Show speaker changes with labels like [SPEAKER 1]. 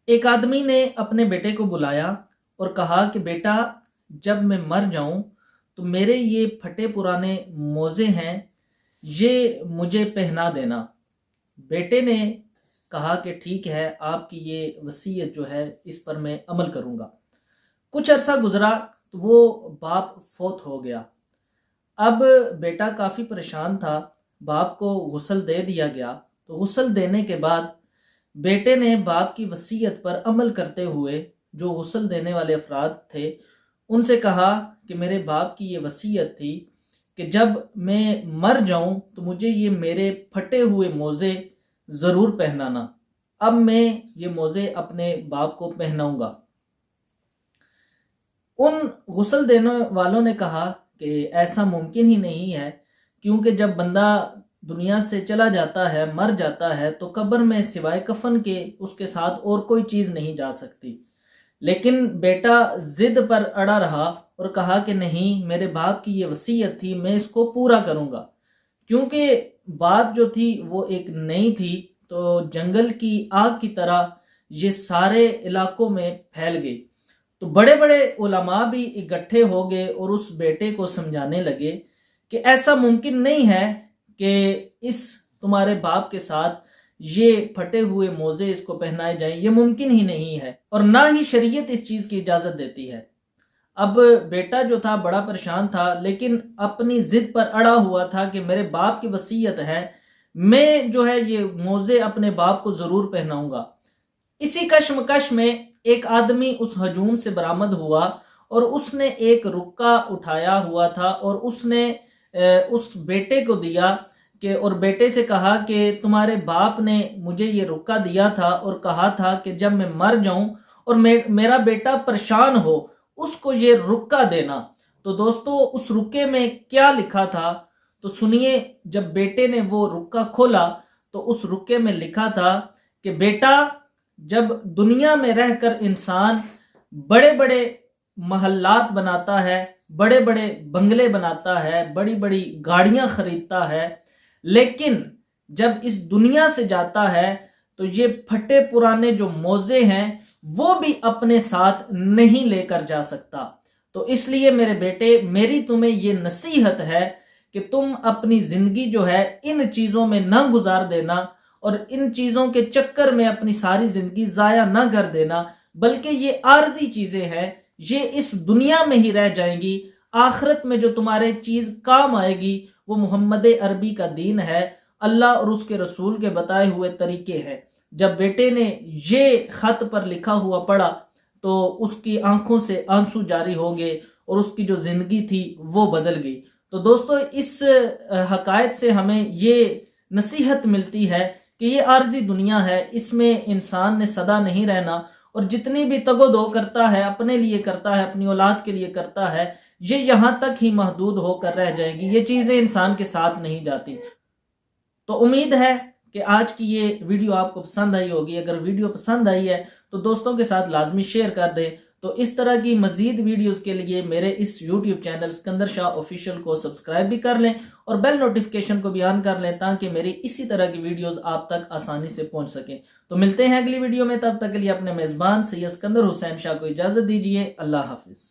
[SPEAKER 1] ایک آدمی نے اپنے بیٹے کو بلایا اور کہا کہ بیٹا، جب میں مر جاؤں تو میرے یہ پھٹے پرانے موزے ہیں، یہ مجھے پہنا دینا۔ بیٹے نے کہا کہ ٹھیک ہے، آپ کی یہ وصیت جو ہے اس پر میں عمل کروں گا۔ کچھ عرصہ گزرا تو وہ باپ فوت ہو گیا۔ اب بیٹا کافی پریشان تھا، باپ کو غسل دے دیا گیا۔ تو غسل دینے کے بعد بیٹے نے باپ کی وصیت پر عمل کرتے ہوئے جو غسل دینے والے افراد تھے ان سے کہا کہ میرے باپ کی یہ وصیت تھی کہ جب میں مر جاؤں تو مجھے یہ میرے پھٹے ہوئے موزے ضرور پہنانا۔ اب میں یہ موزے اپنے باپ کو پہناؤں گا۔ ان غسل دینے والوں نے کہا کہ ایسا ممکن ہی نہیں ہے، کیونکہ جب بندہ دنیا سے چلا جاتا ہے، مر جاتا ہے، تو قبر میں سوائے کفن کے اس کے ساتھ اور کوئی چیز نہیں جا سکتی۔ لیکن بیٹا ضد پر اڑا رہا اور کہا کہ نہیں، میرے باپ کی یہ وصیت تھی، میں اس کو پورا کروں گا۔ کیونکہ بات جو تھی وہ ایک نئی تھی، تو جنگل کی آگ کی طرح یہ سارے علاقوں میں پھیل گئی۔ تو بڑے بڑے علماء بھی اکٹھے ہو گئے اور اس بیٹے کو سمجھانے لگے کہ ایسا ممکن نہیں ہے کہ اس تمہارے باپ کے ساتھ یہ پھٹے ہوئے موزے اس کو پہنائے جائیں، یہ ممکن ہی نہیں ہے، اور نہ ہی شریعت اس چیز کی اجازت دیتی ہے۔ اب بیٹا جو تھا بڑا پریشان تھا، لیکن اپنی ضد پر اڑا ہوا تھا کہ میرے باپ کی وصیت ہے، میں جو ہے یہ موزے اپنے باپ کو ضرور پہناؤں گا۔ اسی کشمکش میں ایک آدمی اس ہجوم سے برآمد ہوا اور اس نے ایک رکا اٹھایا ہوا تھا اور اس نے اس بیٹے کو دیا اور بیٹے سے کہا کہ تمہارے باپ نے مجھے یہ رکا دیا تھا اور کہا تھا کہ جب میں مر جاؤں اور میرا بیٹا پریشان ہو اس کو یہ رکا دینا۔ تو دوستو، اس رکے میں کیا لکھا تھا تو سنیے۔ جب بیٹے نے وہ رکا کھولا تو اس رکے میں لکھا تھا کہ بیٹا، جب دنیا میں رہ کر انسان بڑے بڑے محلات بناتا ہے، بڑے بڑے بنگلے بناتا ہے، بڑی بڑی گاڑیاں خریدتا ہے، لیکن جب اس دنیا سے جاتا ہے تو یہ پھٹے پرانے جو موزے ہیں وہ بھی اپنے ساتھ نہیں لے کر جا سکتا۔ تو اس لیے میرے بیٹے، میری تمہیں یہ نصیحت ہے کہ تم اپنی زندگی جو ہے ان چیزوں میں نہ گزار دینا اور ان چیزوں کے چکر میں اپنی ساری زندگی ضائع نہ کر دینا، بلکہ یہ عارضی چیزیں ہیں، یہ اس دنیا میں ہی رہ جائیں گی۔ آخرت میں جو تمہارے چیز کام آئے گی وہ محمد عربی کا دین ہے، اللہ اور اس کے رسول کے بتائے ہوئے طریقے ہیں۔ جب بیٹے نے یہ خط پر لکھا ہوا پڑھا تو اس کی آنکھوں سے آنسو جاری ہو گئے اور اس کی جو زندگی تھی وہ بدل گئی۔ تو دوستو، اس حقائق سے ہمیں یہ نصیحت ملتی ہے کہ یہ عارضی دنیا ہے، اس میں انسان نے سدا نہیں رہنا، اور جتنی بھی تگ و دو کرتا ہے، اپنے لیے کرتا ہے، اپنی اولاد کے لیے کرتا ہے، یہ یہاں تک ہی محدود ہو کر رہ جائے گی، یہ چیزیں انسان کے ساتھ نہیں جاتی۔ تو امید ہے کہ آج کی یہ ویڈیو آپ کو پسند آئی ہوگی۔ اگر ویڈیو پسند آئی ہے تو دوستوں کے ساتھ لازمی شیئر کر دیں۔ تو اس طرح کی مزید ویڈیوز کے لیے میرے اس یوٹیوب چینل اسکندر شاہ آفیشیل کو سبسکرائب بھی کر لیں اور بیل نوٹیفیکیشن کو بھی آن کر لیں تاکہ میری اسی طرح کی ویڈیوز آپ تک آسانی سے پہنچ سکیں۔ تو ملتے ہیں اگلی ویڈیو میں، تب تک کے لیے اپنے میزبان سید اسکندر حسین شاہ کو اجازت دیجیے۔ اللہ حافظ۔